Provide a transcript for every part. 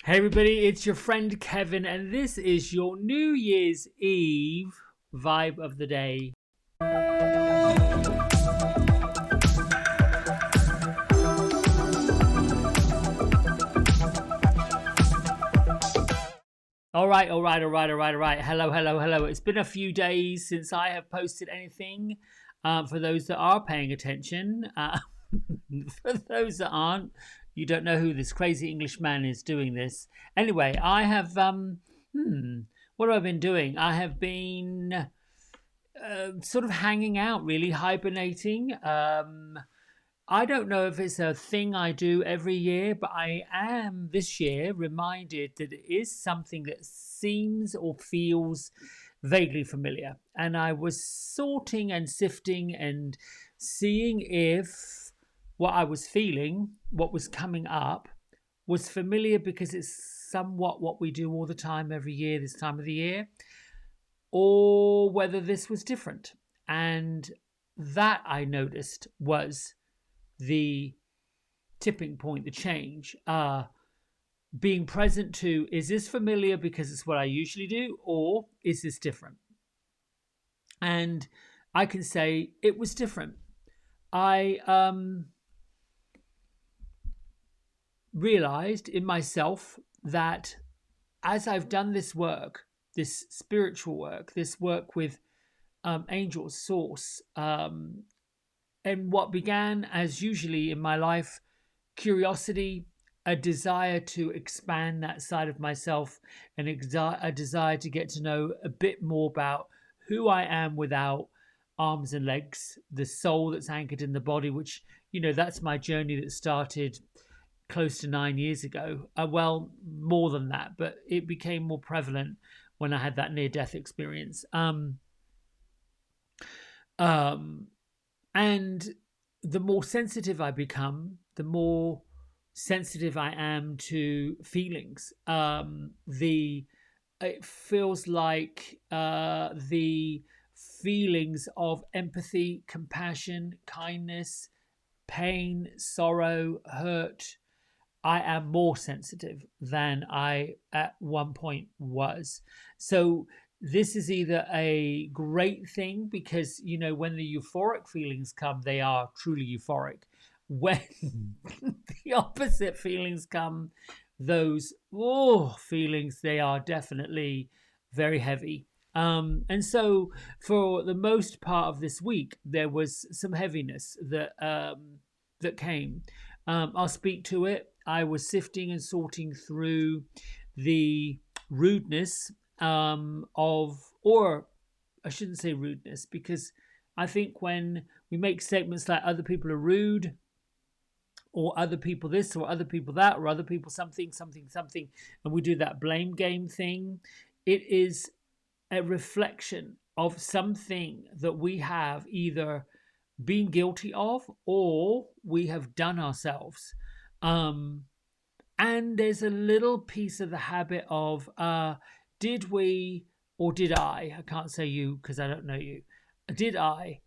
Hey everybody, it's your friend Kevin, and this is your New Year's Eve vibe of the day. All right. Hello. It's been a few days since I have posted anything. For those that are paying attention, for those that aren't, you don't know who this crazy English man is doing this. Anyway, I have what have I been doing? I have been sort of hanging out, really hibernating. I don't know if it's a thing I do every year, but I am this year reminded that it is something that seems or feels vaguely familiar. And I was sorting and sifting and seeing if what I was feeling, what was coming up, was familiar because it's somewhat what we do all the time every year, this time of the year, or whether this was different. And that I noticed was the tipping point, the change, being present to, is this familiar because it's what I usually do, or is this different? And I can say it was different. I realized in myself that as I've done this work, this spiritual work, this work with angels, source, and what began as usually in my life, curiosity, a desire to expand that side of myself, and a desire to get to know a bit more about who I am without arms and legs, the soul that's anchored in the body, which, that's my journey that started close to 9 years ago. Well, more than that, but it became more prevalent when I had that near death experience. And the more sensitive I become, the more sensitive I am to feelings. It feels like the feelings of empathy, compassion, kindness, pain, sorrow, hurt, I am more sensitive than I at one point was. So this is either a great thing because, when the euphoric feelings come, they are truly euphoric. When the opposite feelings come, those feelings, they are definitely very heavy. And so for the most part of this week, there was some heaviness that came. I'll speak to it. I was sifting and sorting through the rudeness or I shouldn't say rudeness, because I think when we make statements like other people are rude, or other people this, or other people that, or other people something, and we do that blame game thing, it is a reflection of something that we have either been guilty of or we have done ourselves. And there's a little piece of the habit of did we, or did I can't say you because I don't know you, did I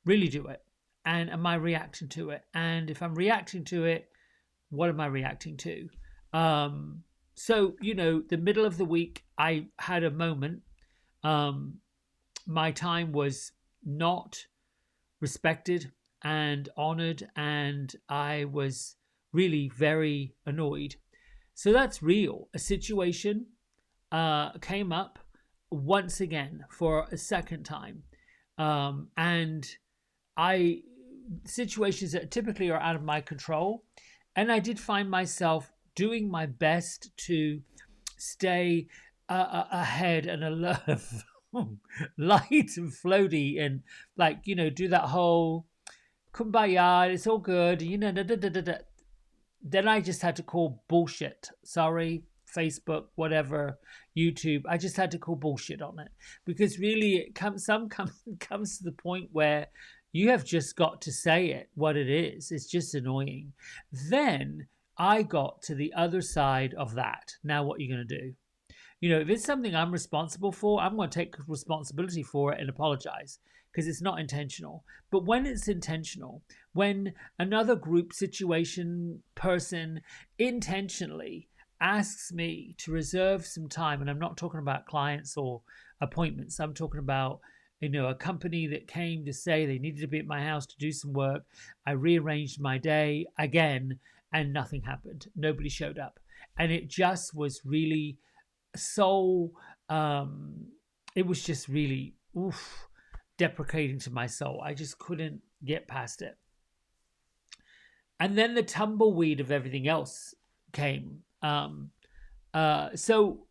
really do it? And am I reacting to it? And if I'm reacting to it, what am I reacting to? So, the middle of the week, I had a moment. My time was not respected and honored, and I was really very annoyed. So that's real. A situation came up once again for a second time. And situations that typically are out of my control. And I did find myself doing my best to stay ahead and alert, light and floaty, and do that whole kumbaya, it's all good, Then I just had to call bullshit. Sorry, Facebook, whatever, YouTube. I just had to call bullshit on it, because really it comes to the point where you have just got to say it what it is. It's just annoying. Then I got to the other side of that. Now what are you going to do? If it's something I'm responsible for, I'm going to take responsibility for it and apologize, because it's not intentional. But when it's intentional, when another group situation person intentionally asks me to reserve some time, and I'm not talking about clients or appointments, I'm talking about a company that came to say they needed to be at my house to do some work. I rearranged my day again and nothing happened. Nobody showed up. And it just was really so it was just really deprecating to my soul. I just couldn't get past it. And then the tumbleweed of everything else came. So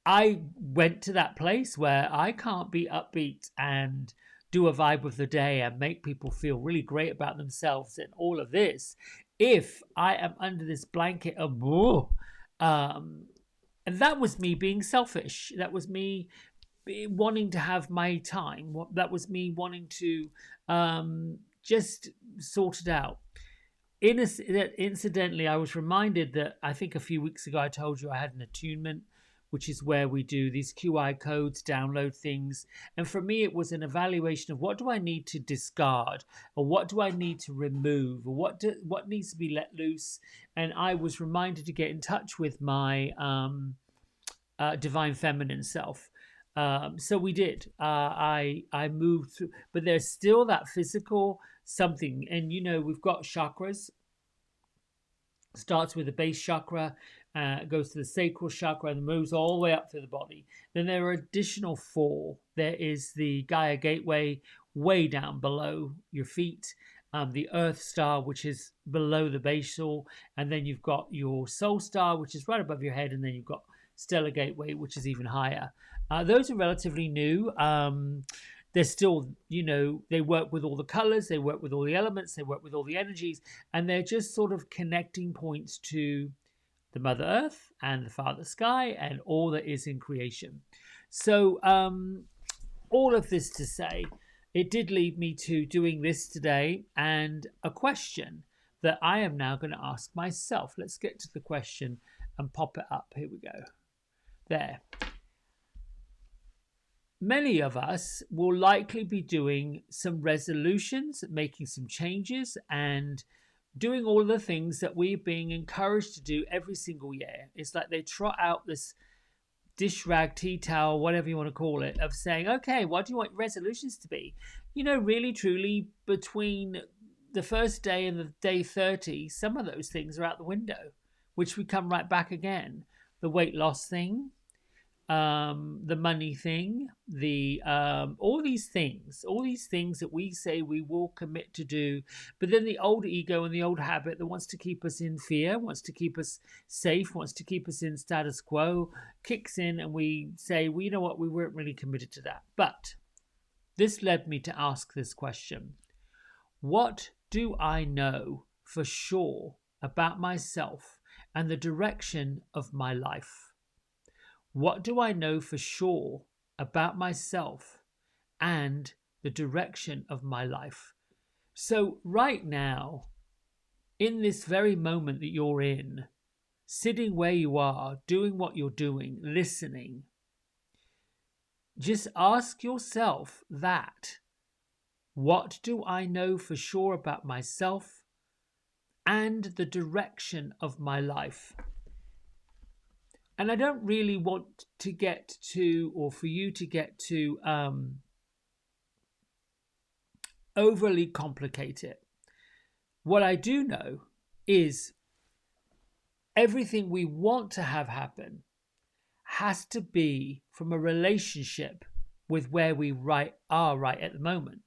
I went to that place where I can't be upbeat and do a vibe of the day and make people feel really great about themselves and all of this if I am under this blanket of and that was me being selfish. That was me wanting to have my time. That was me wanting to just sort it out. Incidentally, I was reminded that I think a few weeks ago I told you I had an attunement, which is where we do these QI codes, download things. And for me, it was an evaluation of what do I need to discard, or what do I need to remove, or what needs to be let loose. And I was reminded to get in touch with my divine feminine self. So we did. I moved through, but there's still that physical something. And we've got chakras. Starts with the base chakra, goes to the sacral chakra, and moves all the way up through the body. Then there are additional 4. There is the Gaia Gateway, way down below your feet. The Earth Star, which is below the basal, and then you've got your Soul Star, which is right above your head, and then you've got Stellar Gateway, which is even higher. Those are relatively new. They're still, they work with all the colors, they work with all the elements, they work with all the energies, and they're just sort of connecting points to the Mother Earth and the Father Sky and all that is in creation. So all of this to say, it did lead me to doing this today and a question that I am now going to ask myself. Let's get to the question and pop it up. Here we go. There. Many of us will likely be doing some resolutions, making some changes, and doing all the things that we're being encouraged to do every single year. It's like they trot out this dish rag, tea towel, whatever you want to call it, of saying, okay, what do you want resolutions to be? Really, truly, between the first day and the day 30, some of those things are out the window, which we come right back again. The weight loss thing, the money thing, all these things that we say we will commit to do, but then the old ego and the old habit that wants to keep us in fear, wants to keep us safe, wants to keep us in status quo, kicks in, and we say, well, you know what, we weren't really committed to that. But this led me to ask this question: what do I know for sure about myself and the direction of my life? What do I know for sure about myself and the direction of my life? So right now, in this very moment that you're in, sitting where you are, doing what you're doing, listening, just ask yourself that. What do I know for sure about myself and the direction of my life? And I don't really want to get to, or for you to get to, overly complicate it. What I do know is everything we want to have happen has to be from a relationship with where we are right at the moment.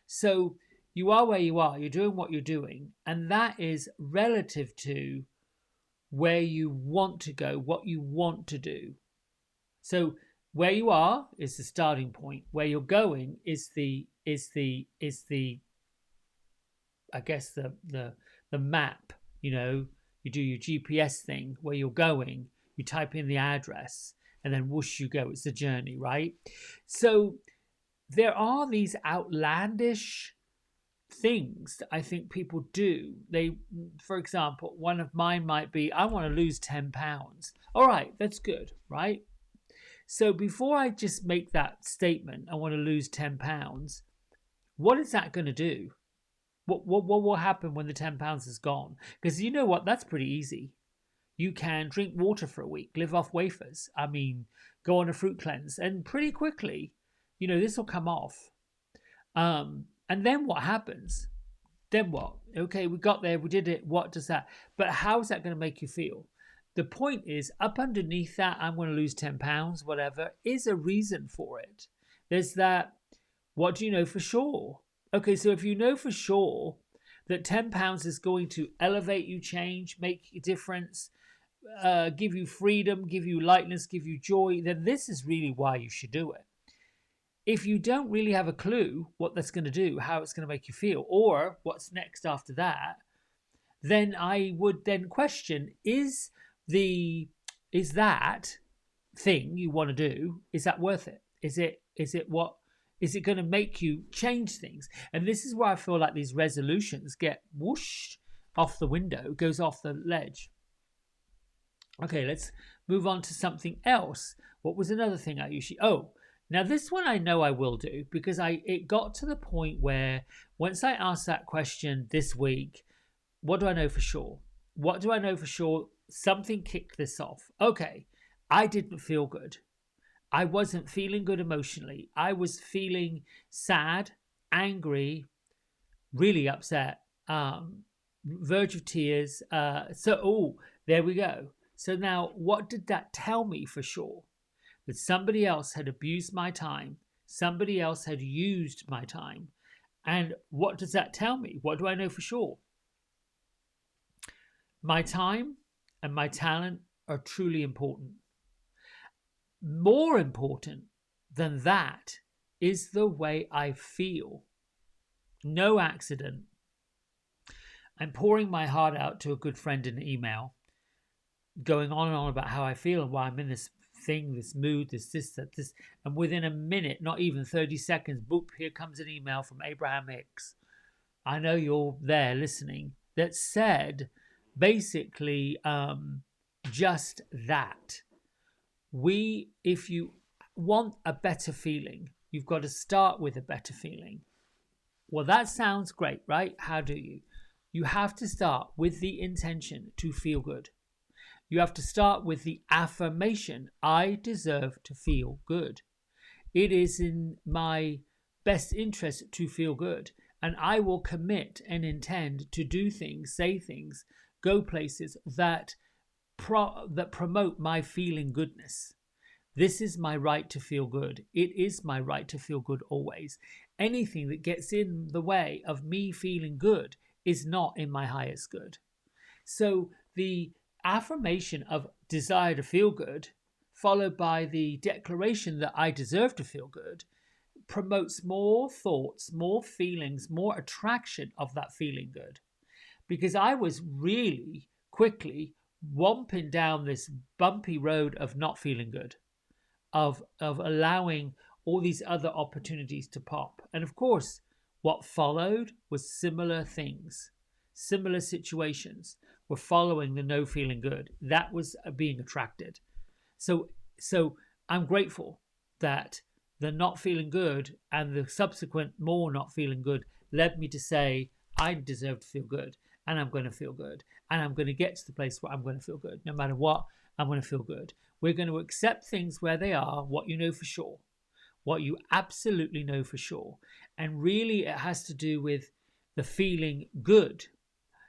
So you are where you are, you're doing what you're doing, and that is relative to where you want to go, what you want to do. So where you are is the starting point. Where you're going is the I guess the map. You do your GPS thing where you're going. You type in the address, and then whoosh you go. It's the journey, right? So there are these outlandish things that I think people do. For example, one of mine might be, I want to lose 10 pounds. All right, that's good, right? So before I just make that statement, I want to lose 10 pounds, what is that going to do? What will happen when the £10 is gone? Because you know what? That's pretty easy. You can drink water for a week, live off wafers. I mean, go on a fruit cleanse, and pretty quickly, this will come off. And then what happens? Then what? Okay, we got there, we did it. What does that? But how is that going to make you feel? The point is, up underneath that, I'm going to lose £10, whatever, is a reason for it. There's that, what do you know for sure? Okay, so if you know for sure that £10 is going to elevate you, change, make a difference, give you freedom, give you lightness, give you joy, then this is really why you should do it. If you don't really have a clue what that's going to do, how it's going to make you feel, or what's next after that, then I would then question, is that thing you want to do, is that worth it? Is it going to make you change things? And this is where I feel like these resolutions get whooshed off the window, goes off the ledge. Okay, let's move on to something else. What was another thing I usually... Now this one I know I will do, because it got to the point where once I asked that question this week, what do I know for sure? What do I know for sure? Something kicked this off. Okay, I didn't feel good. I wasn't feeling good emotionally. I was feeling sad, angry, really upset, verge of tears. There we go. So now what did that tell me for sure? That somebody else had abused my time. Somebody else had used my time. And what does that tell me? What do I know for sure? My time and my talent are truly important. More important than that is the way I feel. No accident. I'm pouring my heart out to a good friend in an email, going on and on about how I feel and why I'm in this thing, this mood, this, and within a minute, not even 30 seconds, boop, here comes an email from Abraham Hicks. I know you're there listening, that said basically just that. If you want a better feeling, you've got to start with a better feeling. Well, that sounds great, right? How do you? You have to start with the intention to feel good. You have to start with the affirmation, I deserve to feel good. It is in my best interest to feel good, and I will commit and intend to do things, say things, go places that promote my feeling goodness. This is my right to feel good. It is my right to feel good always. Anything that gets in the way of me feeling good is not in my highest good. So the affirmation of desire to feel good, followed by the declaration that I deserve to feel good, promotes more thoughts, more feelings, more attraction of that feeling good. Because I was really quickly womping down this bumpy road of not feeling good, of allowing all these other opportunities to pop. And of course, what followed was similar things. Similar situations were following the no feeling good. That was being attracted. So I'm grateful that the not feeling good and the subsequent more not feeling good led me to say, I deserve to feel good, and I'm going to feel good, and I'm going to get to the place where I'm going to feel good. No matter what, I'm going to feel good. We're going to accept things where they are, what you know for sure, what you absolutely know for sure. And really it has to do with the feeling good.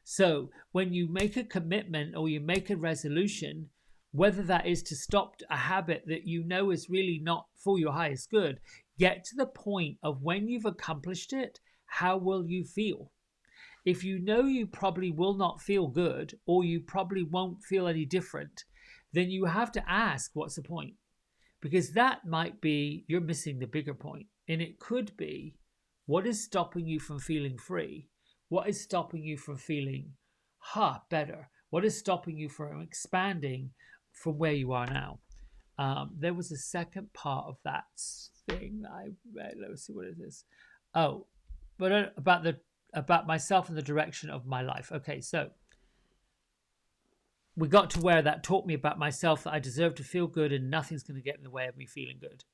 So when you make a commitment or you make a resolution, whether that is to stop a habit that you know is really not for your highest good, get to the point of when you've accomplished it, how will you feel? If you know you probably will not feel good, or you probably won't feel any different, then you have to ask, what's the point? Because that might be you're missing the bigger point. And it could be, what is stopping you from feeling free? What is stopping you from feeling better? What is stopping you from expanding from where you are now? There was a second part of that thing I read. Let's see, what is this? Oh, but about myself and the direction of my life. Okay, so we got to where that taught me about myself, that I deserve to feel good and nothing's going to get in the way of me feeling good.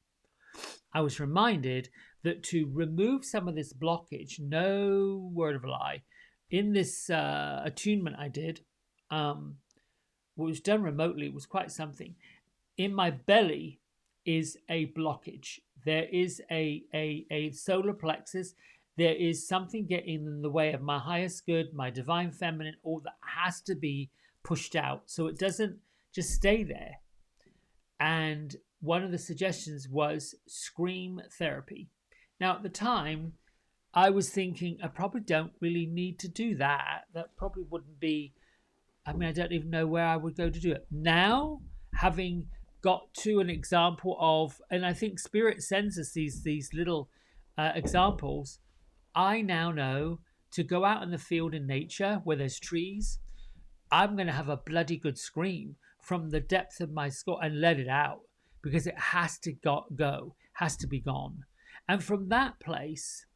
I was reminded that to remove some of this blockage, no word of a lie, in this attunement I did, what was done remotely, was quite something. In my belly is a blockage. There is a solar plexus. There is something getting in the way of my highest good, my divine feminine, all that has to be pushed out so it doesn't just stay there. And one of the suggestions was scream therapy. Now, at the time, I was thinking, I probably don't really need to do that. That probably wouldn't be, I mean, I don't even know where I would go to do it. Now, having got to an example of, and I think Spirit sends us these little examples, I now know to go out in the field in nature where there's trees, I'm going to have a bloody good scream from the depth of my skull and let it out because it has to go, has to be gone. And from that place,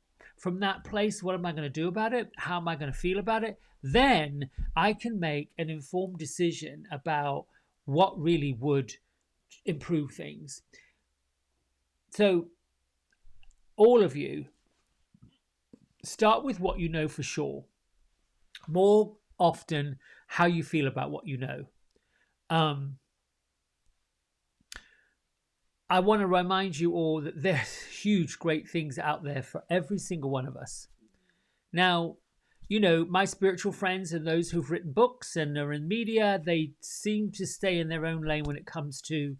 what am I going to do about it? How am I going to feel about it? Then I can make an informed decision about what really would improve things. So, all of you, start with what you know for sure. More often, how you feel about what you know. I want to remind you all that there's huge, great things out there for every single one of us. Now, you know, my spiritual friends and those who've written books and are in media, they seem to stay in their own lane when it comes to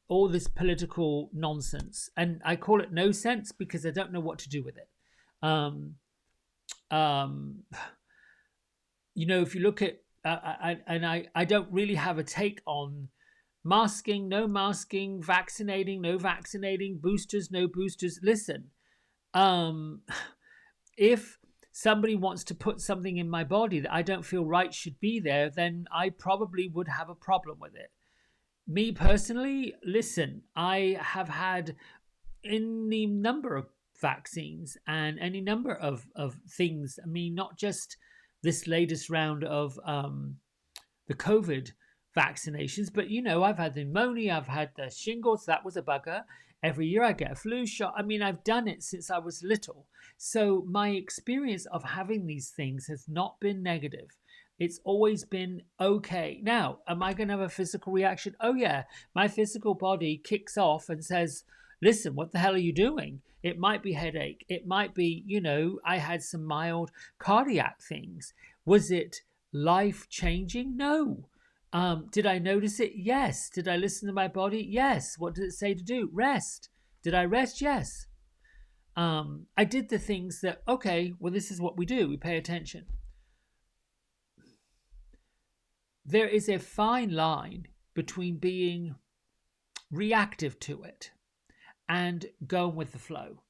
all this political nonsense. And I call it no sense because I don't know what to do with it. You know, if you look at, I don't really have a take on masking, no masking, vaccinating, no vaccinating, boosters, no boosters. Listen, if somebody wants to put something in my body that I don't feel right should be there, then I probably would have a problem with it. Me personally, listen, I have had any number of vaccines and any number of things. I mean, not just this latest round of the COVID vaccinations, but you know, I've had the pneumonia, I've had the shingles, that was a bugger. Every year I get a flu shot. I mean, I've done it since I was little. So my experience of having these things has not been negative. It's always been okay. Now, am I going to have a physical reaction? Oh, yeah. My physical body kicks off and says, listen, what the hell are you doing? It might be headache. It might be, you know, I had some mild cardiac things. Was it life-changing? No. Did I notice it? Yes. Did I listen to my body? Yes. What did it say to do? Rest. Did I rest? Yes. I did the things that, okay, well, this is what we do. We pay attention. There is a fine line between being reactive to it and going with the flow.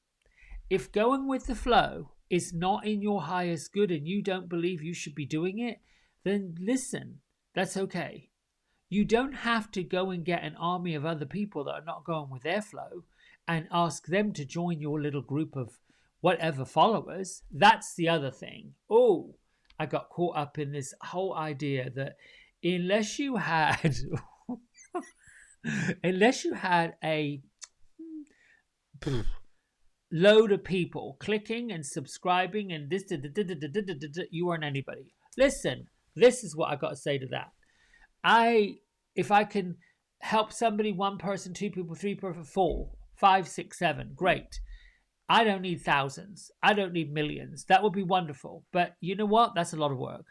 If going with the flow is not in your highest good and you don't believe you should be doing it, then listen, that's okay. You don't have to go and get an army of other people that are not going with their flow and ask them to join your little group of whatever followers. That's the other thing. Oh, I got caught up in this whole idea that unless you had a load of people clicking and subscribing and this, you weren't anybody. Listen, this is what I got to say to that. If I can help somebody, one person, two people, three people, 4, 5, 6, 7, great. I don't need thousands. I don't need millions. That would be wonderful. But you know what? That's a lot of work.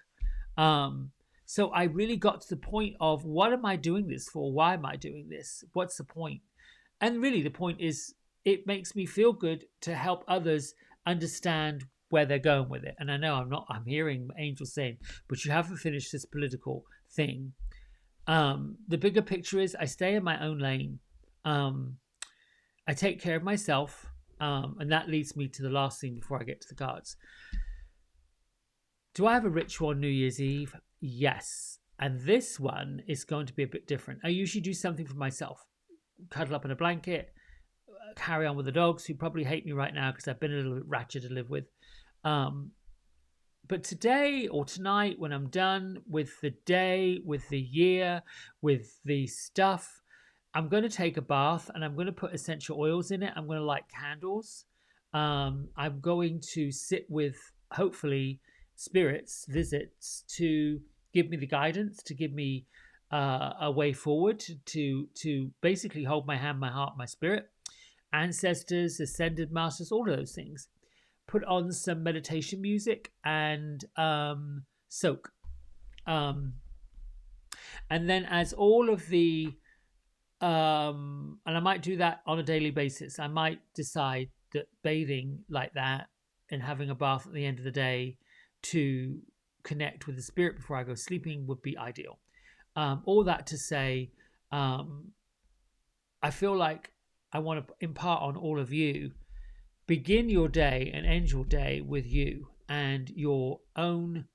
So I really got to the point of, what am I doing this for? Why am I doing this? What's the point? And really the point is, it makes me feel good to help others understand where they're going with it. And I know I'm hearing Angel saying, but you haven't finished this political thing. The bigger picture is I stay in my own lane. I take care of myself. And that leads me to the last thing before I get to the cards. Do I have a ritual on New Year's Eve? Yes. And this one is going to be a bit different. I usually do something for myself. Cuddle up in a blanket, carry on with the dogs who probably hate me right now because I've been a little bit ratchet to live with. But today or tonight, when I'm done with the day, with the year, with the stuff, I'm going to take a bath and I'm going to put essential oils in it. I'm going to light candles. I'm going to sit with, hopefully, spirits, visits to give me the guidance, to give me a way forward, to basically hold my hand, my heart, my spirit, ancestors, ascended masters, all of those things. Put on some meditation music and soak. And then as all of the and I might do that on a daily basis. I might decide that bathing like that and having a bath at the end of the day to connect with the spirit before I go sleeping would be ideal. All that to say, I feel like I want to impart on all of you, begin your day and end your day with you and your own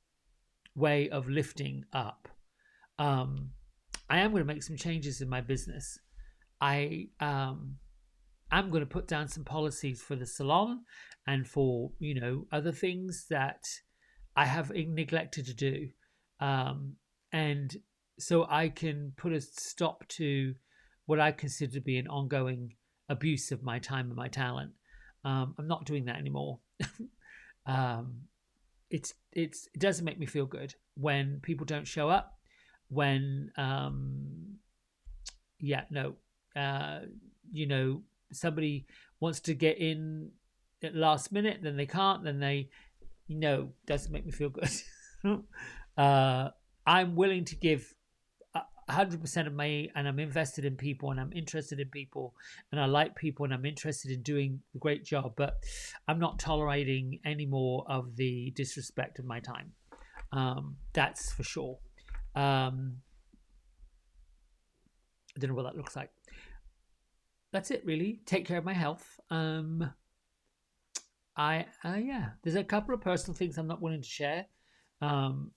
way of lifting up. I am going to make some changes in my business. I am going to put down some policies for the salon and for, other things that I have neglected to do. And so I can put a stop to what I consider to be an ongoing abuse of my time and my talent. I'm not doing that anymore. It doesn't make me feel good when people don't show up, when somebody wants to get in at last minute, then they can't, then they doesn't make me feel good. I'm willing to give 100% of me, and I'm invested in people, and I'm interested in people, and I like people, and I'm interested in doing a great job, but I'm not tolerating any more of the disrespect of my time. That's for sure. I don't know what that looks like. That's it, really. Take care of my health. There's a couple of personal things I'm not willing to share.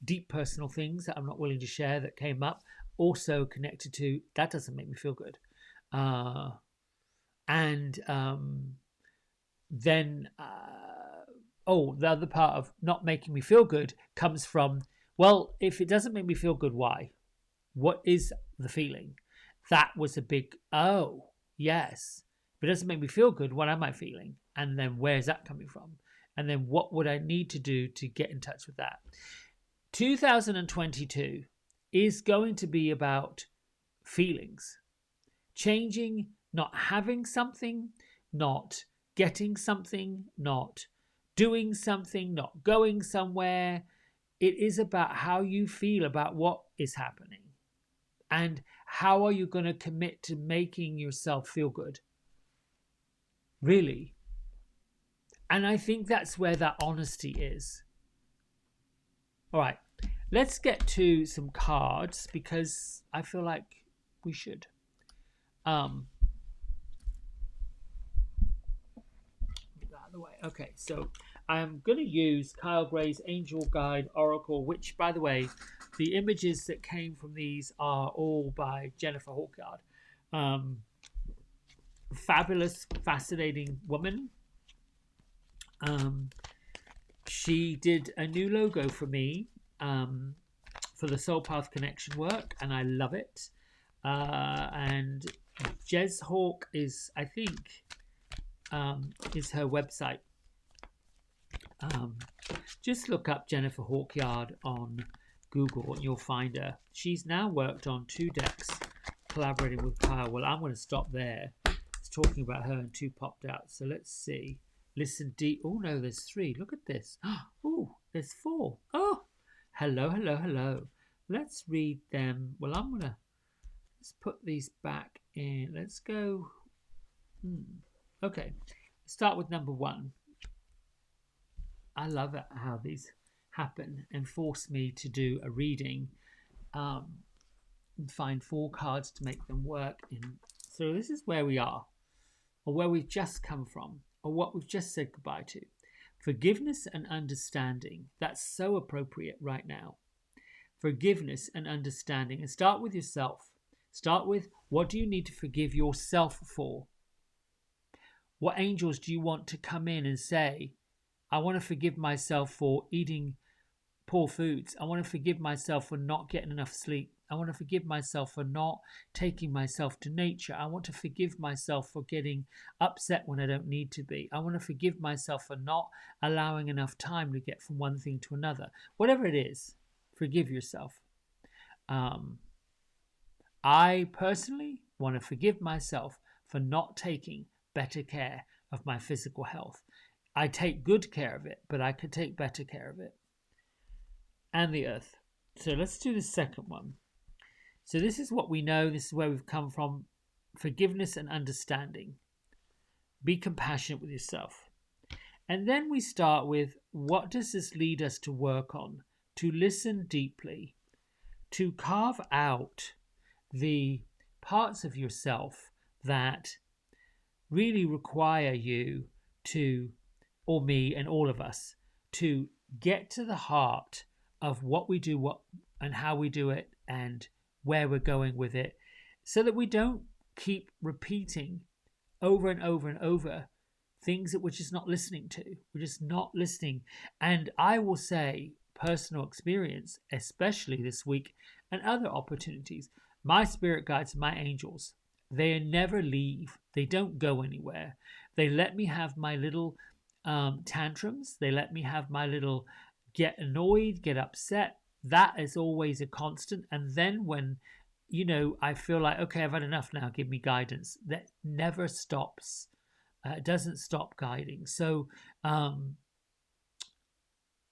Deep personal things that I'm not willing to share that came up, also connected to that doesn't make me feel good. The other part of not making me feel good comes from, well, if it doesn't make me feel good, why? What is the feeling? That was a big, oh, yes. If it doesn't make me feel good, what am I feeling? And then where's that coming from? And then what would I need to do to get in touch with that? 2022 is going to be about feelings. Changing, not having something, not getting something, not doing something, not going somewhere. It is about how you feel about what is happening. And how are you going to commit to making yourself feel good? Really? And I think that's where that honesty is. All right, let's get to some cards because I feel like we should. Get out of the way. Okay, so I'm going to use Kyle Gray's Angel Guide Oracle, which, by the way, the images that came from these are all by Jennifer Hawkyard. Fabulous, fascinating woman. She did a new logo for me for the Soul Path Connection work, and I love it. And Jez Hawk is, I think, is her website. Just look up Jennifer Hawkyard on Google and you'll find her. She's now worked on 2 decks collaborating with Kyle. Well, I'm going to stop there. It's talking about her and 2 popped out. So let's see. Listen deep. Oh no, there's 3. Look at this. Oh, there's 4. Oh, hello, hello, hello. Let's read them. Well, I'm going to let's put these back in. Let's go. Okay. Start with number 1. I love it how these happen and force me to do a reading and find 4 cards to make them work in. So this is where we are, or where we've just come from, or what we've just said goodbye to. Forgiveness and understanding. That's so appropriate right now. Forgiveness and understanding. And start with yourself. Start with, what do you need to forgive yourself for? What angels do you want to come in and say, I want to forgive myself for eating poor foods. I want to forgive myself for not getting enough sleep. I want to forgive myself for not taking myself to nature. I want to forgive myself for getting upset when I don't need to be. I want to forgive myself for not allowing enough time to get from one thing to another. Whatever it is, forgive yourself. I personally want to forgive myself for not taking better care of my physical health. I take good care of it, but I could take better care of it. And the earth. So let's do the second one. So this is what we know, this is where we've come from. Forgiveness and understanding. Be compassionate with yourself. And then we start with, what does this lead us to work on? To listen deeply, to carve out the parts of yourself that really require you to, or me and all of us, to get to the heart of what we do, what and how we do it, and where we're going with it, so that we don't keep repeating over and over and over things that we're just not listening to. We're just not listening. And I will say, personal experience, especially this week and other opportunities, my spirit guides, my angels, they never leave. They don't go anywhere. They let me have my little tantrums. They let me have my little get annoyed, get upset. That is always a constant. And then when, I feel like, okay, I've had enough now, give me guidance. That never stops. It doesn't stop guiding. So,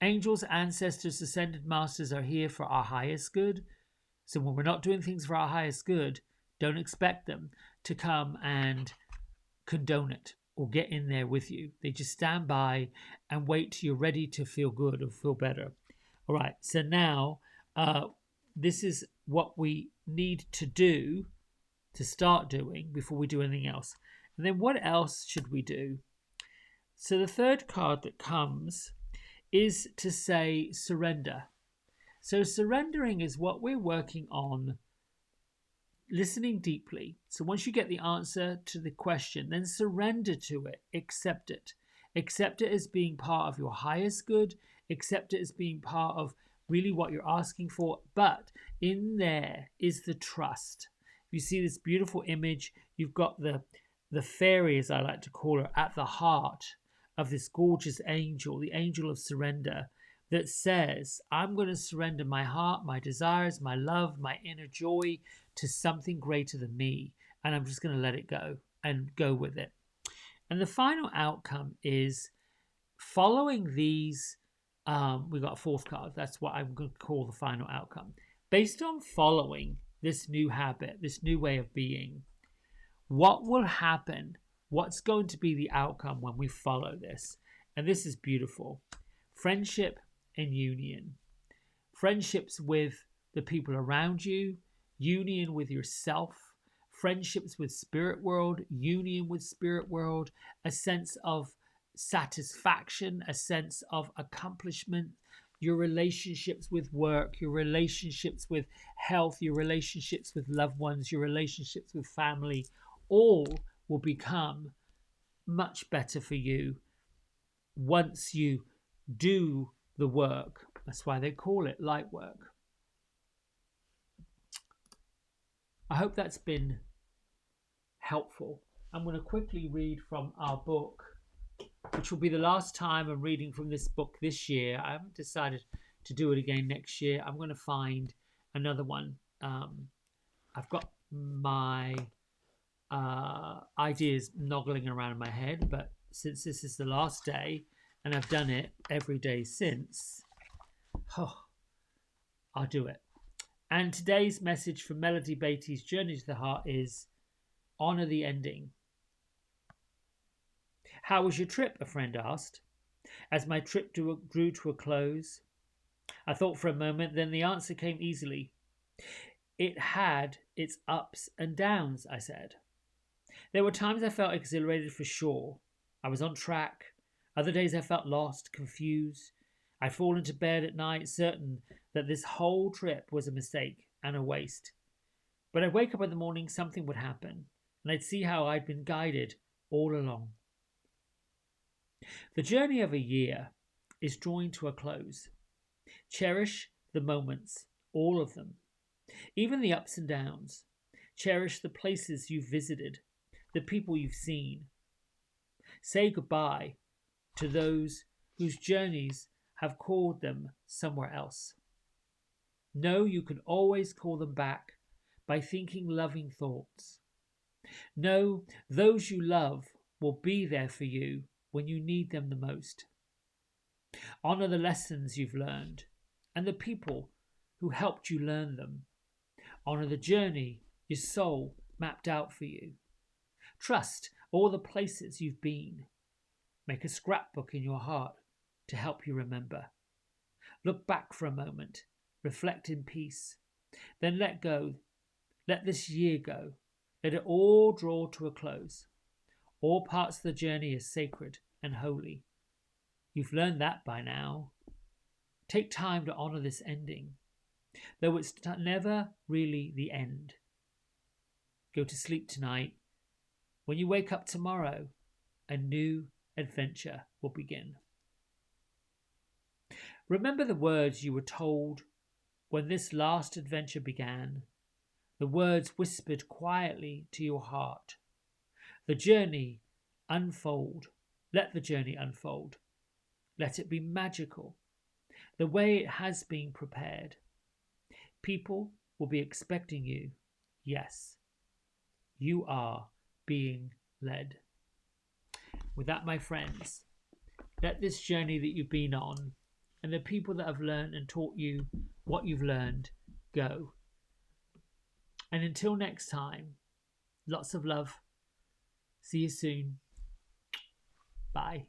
angels, ancestors, ascended masters are here for our highest good. So when we're not doing things for our highest good, don't expect them to come and condone it or get in there with you. They just stand by and wait till you're ready to feel good or feel better. All right, so now this is what we need to do, to start doing before we do anything else. And then what else should we do? So the third card that comes is to say surrender. So surrendering is what we're working on, listening deeply. So once you get the answer to the question, then surrender to it, accept it. Accept it as being part of your highest good, accept it as being part of really what you're asking for. But in there is the trust. You see this beautiful image, you've got the fairy, as I like to call her, at the heart of this gorgeous angel, the angel of surrender, that says, I'm going to surrender my heart, my desires, my love, my inner joy to something greater than me. And I'm just going to let it go and go with it. And the final outcome is following these. We got a fourth card. That's what I'm going to call the final outcome. Based on following this new habit, this new way of being, what will happen? What's going to be the outcome when we follow this? And this is beautiful. Friendship and union. Friendships with the people around you, union with yourself, friendships with spirit world, union with spirit world, a sense of satisfaction, a sense of accomplishment, your relationships with work, your relationships with health, your relationships with loved ones, your relationships with family, all will become much better for you once you do the work. That's why they call it light work. I hope that's been helpful. I'm going to quickly read from our book, which will be the last time I'm reading from this book this year. I haven't decided to do it again next year. I'm going to find another one. I've got my ideas noggling around in my head, but since this is the last day and I've done it every day since, I'll do it. And today's message from Melody Beattie's Journey to the Heart is honor the ending. How was your trip? A friend asked. As my trip drew to a close, I thought for a moment, then the answer came easily. It had its ups and downs, I said. There were times I felt exhilarated for sure. I was on track. Other days I felt lost, confused. I'd fall into bed at night, certain that this whole trip was a mistake and a waste. But I'd wake up in the morning, something would happen, and I'd see how I'd been guided all along. The journey of a year is drawing to a close. Cherish the moments, all of them. Even the ups and downs. Cherish the places you've visited, the people you've seen. Say goodbye to those whose journeys have called them somewhere else. Know you can always call them back by thinking loving thoughts. Know those you love will be there for you when you need them the most. Honor the lessons you've learned and the people who helped you learn them. Honor the journey your soul mapped out for you. Trust all the places you've been. Make a scrapbook in your heart to help you remember. Look back for a moment, reflect in peace, then let go. Let this year go. Let it all draw to a close. All parts of the journey are sacred and holy. You've learned that by now. Take time to honour this ending, though it's never really the end. Go to sleep tonight. When you wake up tomorrow, a new adventure will begin. Remember the words you were told when this last adventure began, the words whispered quietly to your heart. The journey unfold. Let the journey unfold. Let it be magical, the way it has been prepared. People will be expecting you. Yes, you are being led. With that, my friends, let this journey that you've been on and the people that have learned and taught you what you've learned go. And until next time, lots of love. See you soon. Bye.